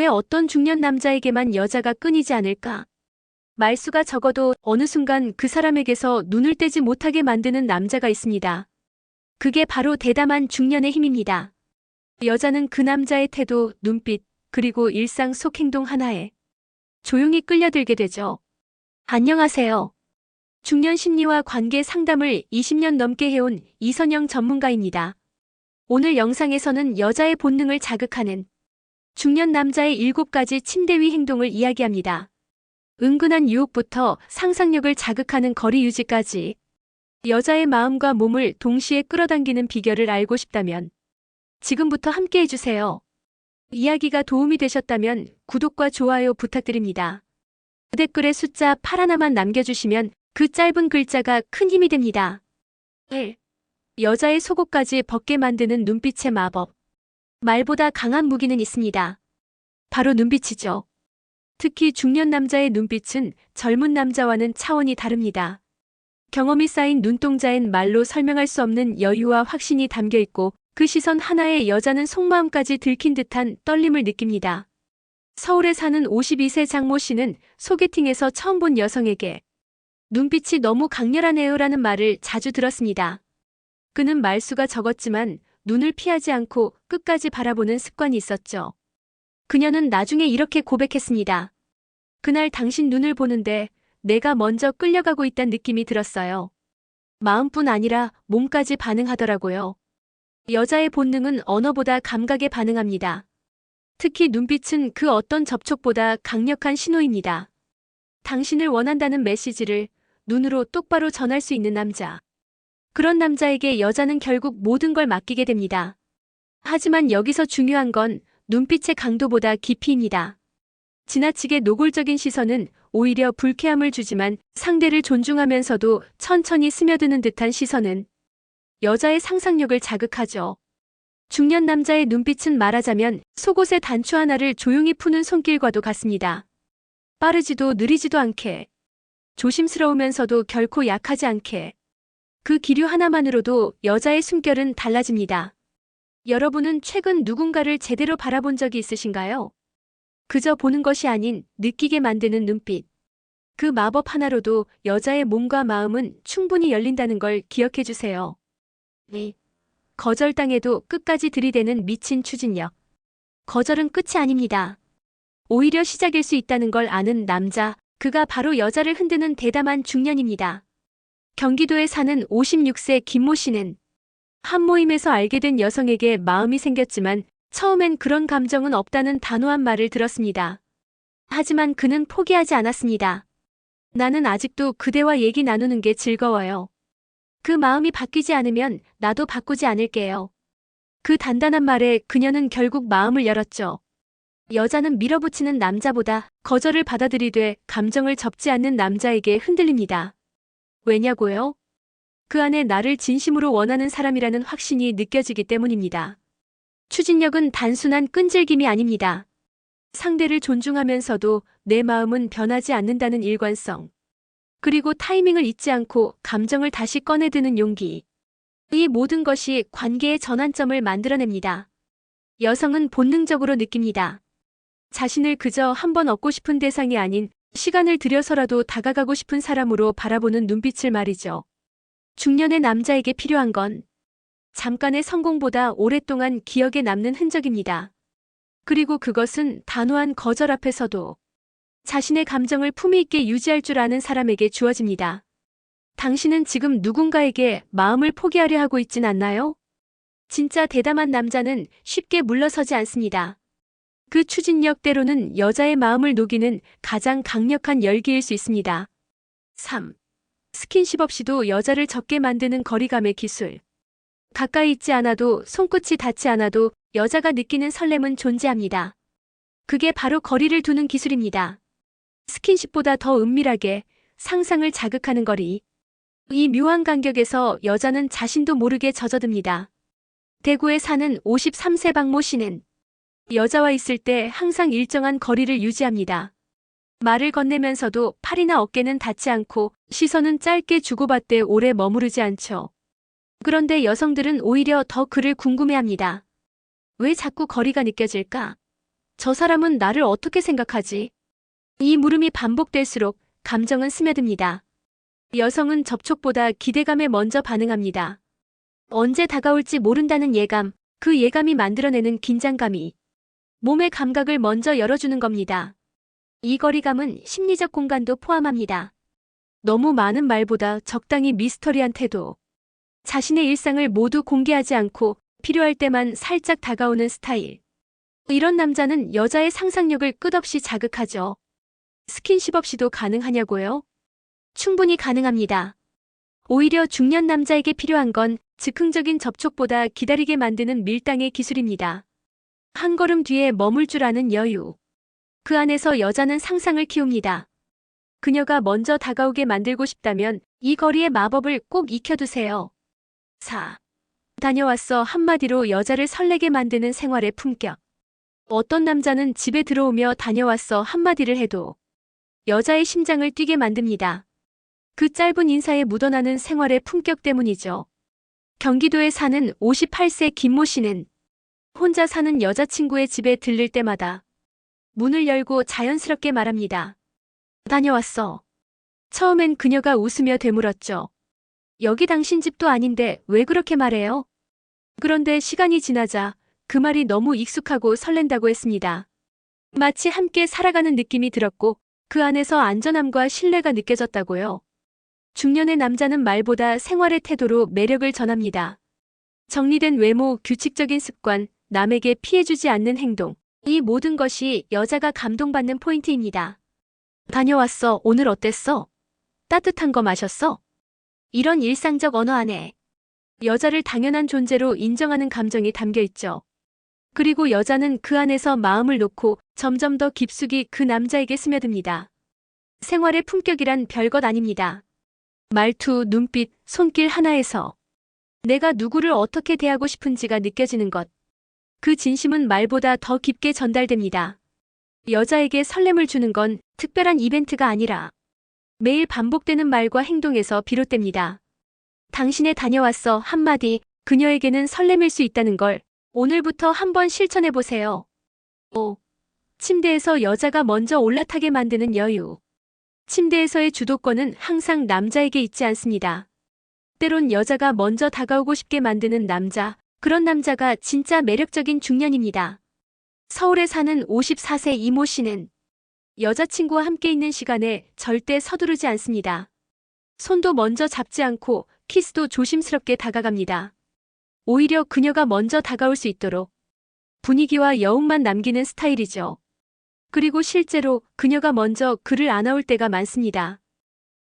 왜 어떤 중년 남자에게만 여자가 끊이지 않을까? 말수가 적어도 어느 순간 그 사람에게서 눈을 떼지 못하게 만드는 남자가 있습니다. 그게 바로 대담한 중년의 힘입니다. 여자는 그 남자의 태도, 눈빛, 그리고 일상 속 행동 하나에 조용히 끌려들게 되죠. 안녕하세요. 중년 심리와 관계 상담을 20년 넘게 해온 이선영 전문가입니다. 오늘 영상에서는 여자의 본능을 자극하는 중년 남자의 7가지 침대 위 행동을 이야기합니다. 은근한 유혹부터 상상력을 자극하는 거리 유지까지 여자의 마음과 몸을 동시에 끌어당기는 비결을 알고 싶다면 지금부터 함께 해주세요. 이야기가 도움이 되셨다면 구독과 좋아요 부탁드립니다. 댓글에 숫자 8 하나만 남겨주시면 그 짧은 글자가 큰 힘이 됩니다. 1. 여자의 속옷까지 벗게 만드는 눈빛의 마법. 말보다 강한 무기는 있습니다. 바로 눈빛이죠. 특히 중년 남자의 눈빛은 젊은 남자와는 차원이 다릅니다. 경험이 쌓인 눈동자엔 말로 설명할 수 없는 여유와 확신이 담겨 있고 그 시선 하나에 여자는 속마음까지 들킨 듯한 떨림을 느낍니다. 서울에 사는 52세 장모 씨는 소개팅에서 처음 본 여성에게 눈빛이 너무 강렬하네요라는 말을 자주 들었습니다. 그는 말수가 적었지만 눈을 피하지 않고 끝까지 바라보는 습관이 있었죠. 그녀는 나중에 이렇게 고백했습니다. 그날 당신 눈을 보는데 내가 먼저 끌려가고 있다는 느낌이 들었어요. 마음뿐 아니라 몸까지 반응하더라고요. 여자의 본능은 언어보다 감각에 반응합니다. 특히 눈빛은 그 어떤 접촉보다 강력한 신호입니다. 당신을 원한다는 메시지를 눈으로 똑바로 전할 수 있는 남자. 그런 남자에게 여자는 결국 모든 걸 맡기게 됩니다. 하지만 여기서 중요한 건 눈빛의 강도보다 깊이입니다. 지나치게 노골적인 시선은 오히려 불쾌함을 주지만 상대를 존중하면서도 천천히 스며드는 듯한 시선은 여자의 상상력을 자극하죠. 중년 남자의 눈빛은 말하자면 속옷의 단추 하나를 조용히 푸는 손길과도 같습니다. 빠르지도 느리지도 않게, 조심스러우면서도 결코 약하지 않게, 그 기류 하나만으로도 여자의 숨결은 달라집니다. 여러분은 최근 누군가를 제대로 바라본 적이 있으신가요? 그저 보는 것이 아닌 느끼게 만드는 눈빛. 그 마법 하나로도 여자의 몸과 마음은 충분히 열린다는 걸 기억해 주세요. 네. 거절당해도 끝까지 들이대는 미친 추진력. 거절은 끝이 아닙니다. 오히려 시작일 수 있다는 걸 아는 남자, 그가 바로 여자를 흔드는 대담한 중년입니다. 경기도에 사는 56세 김모 씨는 한 모임에서 알게 된 여성에게 마음이 생겼지만 처음엔 그런 감정은 없다는 단호한 말을 들었습니다. 하지만 그는 포기하지 않았습니다. 나는 아직도 그대와 얘기 나누는 게 즐거워요. 그 마음이 바뀌지 않으면 나도 바꾸지 않을게요. 그 단단한 말에 그녀는 결국 마음을 열었죠. 여자는 밀어붙이는 남자보다 거절을 받아들이되 감정을 접지 않는 남자에게 흔들립니다. 왜냐고요? 그 안에 나를 진심으로 원하는 사람이라는 확신이 느껴지기 때문입니다. 추진력은 단순한 끈질김이 아닙니다. 상대를 존중하면서도 내 마음은 변하지 않는다는 일관성. 그리고 타이밍을 잊지 않고 감정을 다시 꺼내드는 용기. 이 모든 것이 관계의 전환점을 만들어냅니다. 여성은 본능적으로 느낍니다. 자신을 그저 한번 얻고 싶은 대상이 아닌 시간을 들여서라도 다가가고 싶은 사람으로 바라보는 눈빛을 말이죠. 중년의 남자에게 필요한 건 잠깐의 성공보다 오랫동안 기억에 남는 흔적입니다. 그리고 그것은 단호한 거절 앞에서도 자신의 감정을 품위 있게 유지할 줄 아는 사람에게 주어집니다. 당신은 지금 누군가에게 마음을 포기하려 하고 있진 않나요? 진짜 대담한 남자는 쉽게 물러서지 않습니다. 그 추진력 때로는 여자의 마음을 녹이는 가장 강력한 열기일 수 있습니다. 3. 스킨십 없이도 여자를 젖게 만드는 거리감의 기술. 가까이 있지 않아도 손끝이 닿지 않아도 여자가 느끼는 설렘은 존재합니다. 그게 바로 거리를 두는 기술입니다. 스킨십보다 더 은밀하게 상상을 자극하는 거리. 이 묘한 간격에서 여자는 자신도 모르게 젖어듭니다. 대구에 사는 53세 박모 씨는 여자와 있을 때 항상 일정한 거리를 유지합니다. 말을 건네면서도 팔이나 어깨는 닿지 않고 시선은 짧게 주고받되 오래 머무르지 않죠. 그런데 여성들은 오히려 더 그를 궁금해합니다. 왜 자꾸 거리가 느껴질까? 저 사람은 나를 어떻게 생각하지? 이 물음이 반복될수록 감정은 스며듭니다. 여성은 접촉보다 기대감에 먼저 반응합니다. 언제 다가올지 모른다는 예감, 그 예감이 만들어내는 긴장감이 몸의 감각을 먼저 열어주는 겁니다. 이 거리감은 심리적 공간도 포함합니다. 너무 많은 말보다 적당히 미스터리한 태도. 자신의 일상을 모두 공개하지 않고 필요할 때만 살짝 다가오는 스타일. 이런 남자는 여자의 상상력을 끝없이 자극하죠. 스킨십 없이도 가능하냐고요? 충분히 가능합니다. 오히려 중년 남자에게 필요한 건 즉흥적인 접촉보다 기다리게 만드는 밀당의 기술입니다. 한 걸음 뒤에 머물 줄 아는 여유. 그 안에서 여자는 상상을 키웁니다. 그녀가 먼저 다가오게 만들고 싶다면 이 거리의 마법을 꼭 익혀두세요. 4. 다녀왔어 한마디로 여자를 설레게 만드는 생활의 품격. 어떤 남자는 집에 들어오며 다녀왔어 한마디를 해도 여자의 심장을 뛰게 만듭니다. 그 짧은 인사에 묻어나는 생활의 품격 때문이죠. 경기도에 사는 58세 김모 씨는 혼자 사는 여자친구의 집에 들를 때마다 문을 열고 자연스럽게 말합니다. 다녀왔어. 처음엔 그녀가 웃으며 되물었죠. 여기 당신 집도 아닌데 왜 그렇게 말해요? 그런데 시간이 지나자 그 말이 너무 익숙하고 설렌다고 했습니다. 마치 함께 살아가는 느낌이 들었고 그 안에서 안전함과 신뢰가 느껴졌다고요. 중년의 남자는 말보다 생활의 태도로 매력을 전합니다. 정리된 외모, 규칙적인 습관, 남에게 피해주지 않는 행동. 이 모든 것이 여자가 감동받는 포인트입니다. 다녀왔어. 오늘 어땠어? 따뜻한 거 마셨어? 이런 일상적 언어 안에 여자를 당연한 존재로 인정하는 감정이 담겨 있죠. 그리고 여자는 그 안에서 마음을 놓고 점점 더 깊숙이 그 남자에게 스며듭니다. 생활의 품격이란 별것 아닙니다. 말투, 눈빛, 손길 하나에서 내가 누구를 어떻게 대하고 싶은지가 느껴지는 것. 그 진심은 말보다 더 깊게 전달됩니다. 여자에게 설렘을 주는 건 특별한 이벤트가 아니라 매일 반복되는 말과 행동에서 비롯됩니다. 당신의 다녀왔어 한마디, 그녀에게는 설렘일 수 있다는 걸 오늘부터 한번 실천해보세요. 5. 침대에서 여자가 먼저 올라타게 만드는 여유. 침대에서의 주도권은 항상 남자에게 있지 않습니다. 때론 여자가 먼저 다가오고 싶게 만드는 남자, 그런 남자가 진짜 매력적인 중년입니다. 서울에 사는 54세 이모 씨는 여자친구와 함께 있는 시간에 절대 서두르지 않습니다. 손도 먼저 잡지 않고 키스도 조심스럽게 다가갑니다. 오히려 그녀가 먼저 다가올 수 있도록 분위기와 여운만 남기는 스타일이죠. 그리고 실제로 그녀가 먼저 그를 안아올 때가 많습니다.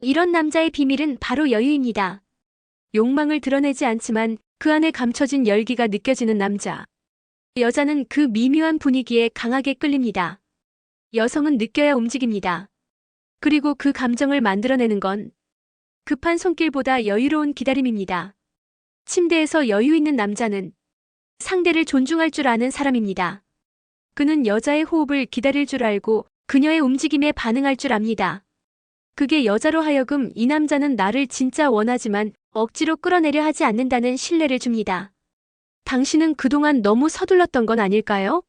이런 남자의 비밀은 바로 여유입니다. 욕망을 드러내지 않지만 그 안에 감춰진 열기가 느껴지는 남자. 여자는 그 미묘한 분위기에 강하게 끌립니다. 여성은 느껴야 움직입니다. 그리고 그 감정을 만들어내는 건 급한 손길보다 여유로운 기다림입니다. 침대에서 여유 있는 남자는 상대를 존중할 줄 아는 사람입니다. 그는 여자의 호흡을 기다릴 줄 알고 그녀의 움직임에 반응할 줄 압니다. 그게 여자로 하여금 이 남자는 나를 진짜 원하지만 억지로 끌어내려 하지 않는다는 신뢰를 줍니다. 당신은 그동안 너무 서둘렀던 건 아닐까요?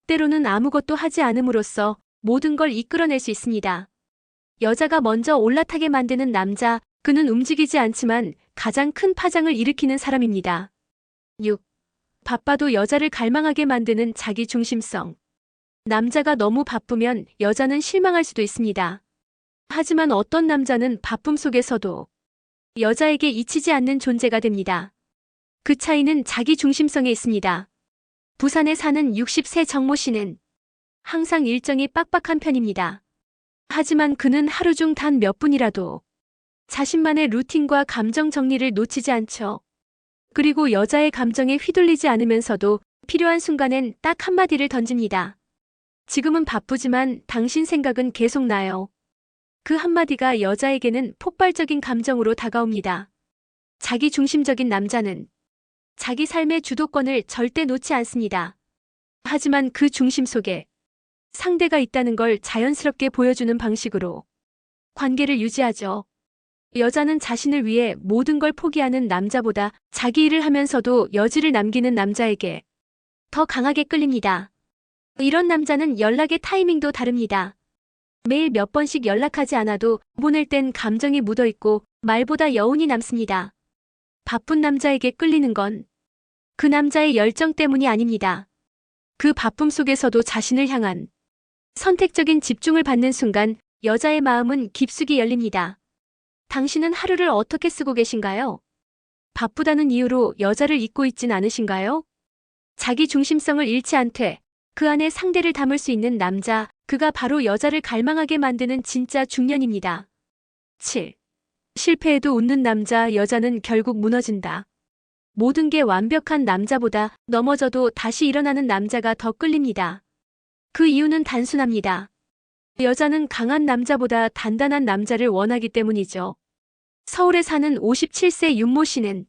때로는 아무것도 하지 않음으로써 모든 걸 이끌어낼 수 있습니다. 여자가 먼저 올라타게 만드는 남자, 그는 움직이지 않지만 가장 큰 파장을 일으키는 사람입니다. 6. 바빠도 여자를 갈망하게 만드는 자기 중심성. 남자가 너무 바쁘면 여자는 실망할 수도 있습니다. 하지만 어떤 남자는 바쁨 속에서도 여자에게 잊히지 않는 존재가 됩니다. 그 차이는 자기 중심성에 있습니다. 부산에 사는 60세 정모 씨는 항상 일정이 빡빡한 편입니다. 하지만 그는 하루 중 단 몇 분이라도 자신만의 루틴과 감정 정리를 놓치지 않죠. 그리고 여자의 감정에 휘둘리지 않으면서도 필요한 순간엔 딱 한마디를 던집니다. 지금은 바쁘지만 당신 생각은 계속 나요. 그 한마디가 여자에게는 폭발적인 감정으로 다가옵니다. 자기 중심적인 남자는 자기 삶의 주도권을 절대 놓지 않습니다. 하지만 그 중심 속에 상대가 있다는 걸 자연스럽게 보여주는 방식으로 관계를 유지하죠. 여자는 자신을 위해 모든 걸 포기하는 남자보다 자기 일을 하면서도 여지를 남기는 남자에게 더 강하게 끌립니다. 이런 남자는 연락의 타이밍도 다릅니다. 매일 몇 번씩 연락하지 않아도 보낼 땐 감정이 묻어있고 말보다 여운이 남습니다. 바쁜 남자에게 끌리는 건 그 남자의 열정 때문이 아닙니다. 그 바쁨 속에서도 자신을 향한 선택적인 집중을 받는 순간 여자의 마음은 깊숙이 열립니다. 당신은 하루를 어떻게 쓰고 계신가요? 바쁘다는 이유로 여자를 잊고 있진 않으신가요? 자기 중심성을 잃지 않되 그 안에 상대를 담을 수 있는 남자, 그가 바로 여자를 갈망하게 만드는 진짜 중년입니다. 7. 실패해도 웃는 남자, 여자는 결국 무너진다. 모든 게 완벽한 남자보다 넘어져도 다시 일어나는 남자가 더 끌립니다. 그 이유는 단순합니다. 여자는 강한 남자보다 단단한 남자를 원하기 때문이죠. 서울에 사는 57세 윤모 씨는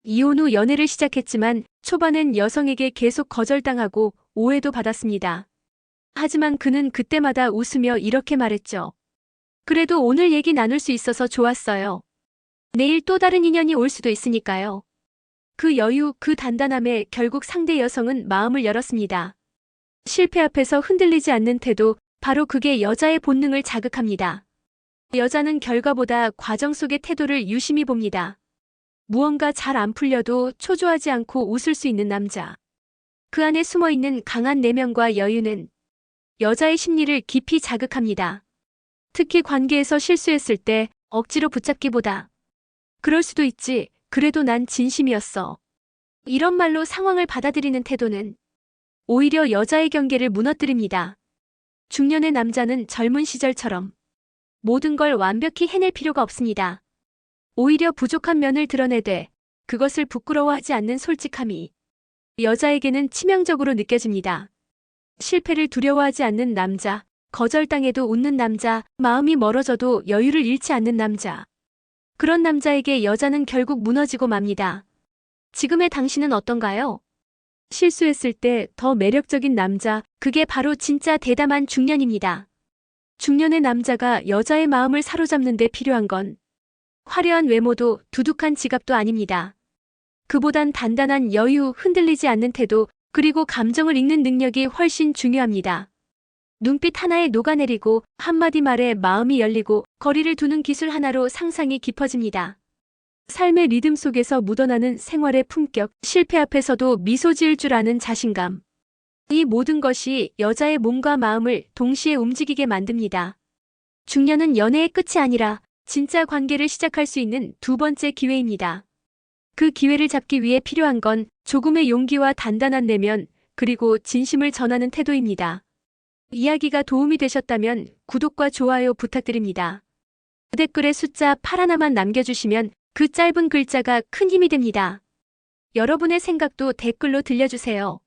이혼 후 연애를 시작했지만 초반엔 여성에게 계속 거절당하고 오해도 받았습니다. 하지만 그는 그때마다 웃으며 이렇게 말했죠. 그래도 오늘 얘기 나눌 수 있어서 좋았어요. 내일 또 다른 인연이 올 수도 있으니까요. 그 여유, 그 단단함에 결국 상대 여성은 마음을 열었습니다. 실패 앞에서 흔들리지 않는 태도, 바로 그게 여자의 본능을 자극합니다. 여자는 결과보다 과정 속의 태도를 유심히 봅니다. 무언가 잘 안 풀려도 초조하지 않고 웃을 수 있는 남자. 그 안에 숨어있는 강한 내면과 여유는 여자의 심리를 깊이 자극합니다. 특히 관계에서 실수했을 때 억지로 붙잡기보다 그럴 수도 있지, 그래도 난 진심이었어. 이런 말로 상황을 받아들이는 태도는 오히려 여자의 경계를 무너뜨립니다. 중년의 남자는 젊은 시절처럼 모든 걸 완벽히 해낼 필요가 없습니다. 오히려 부족한 면을 드러내되 그것을 부끄러워하지 않는 솔직함이 여자에게는 치명적으로 느껴집니다. 실패를 두려워하지 않는 남자, 거절당해도 웃는 남자, 마음이 멀어져도 여유를 잃지 않는 남자. 그런 남자에게 여자는 결국 무너지고 맙니다. 지금의 당신은 어떤가요? 실수했을 때 더 매력적인 남자, 그게 바로 진짜 대담한 중년입니다. 중년의 남자가 여자의 마음을 사로잡는 데 필요한 건 화려한 외모도 두둑한 지갑도 아닙니다. 그보단 단단한 여유, 흔들리지 않는 태도, 그리고 감정을 읽는 능력이 훨씬 중요합니다. 눈빛 하나에 녹아내리고 한마디 말에 마음이 열리고 거리를 두는 기술 하나로 상상이 깊어집니다. 삶의 리듬 속에서 묻어나는 생활의 품격, 실패 앞에서도 미소 지을 줄 아는 자신감. 이 모든 것이 여자의 몸과 마음을 동시에 움직이게 만듭니다. 중년은 연애의 끝이 아니라 진짜 관계를 시작할 수 있는 두 번째 기회입니다. 그 기회를 잡기 위해 필요한 건 조금의 용기와 단단한 내면, 그리고 진심을 전하는 태도입니다. 이야기가 도움이 되셨다면 구독과 좋아요 부탁드립니다. 댓글에 숫자 8 하나만 남겨주시면 그 짧은 글자가 큰 힘이 됩니다. 여러분의 생각도 댓글로 들려주세요.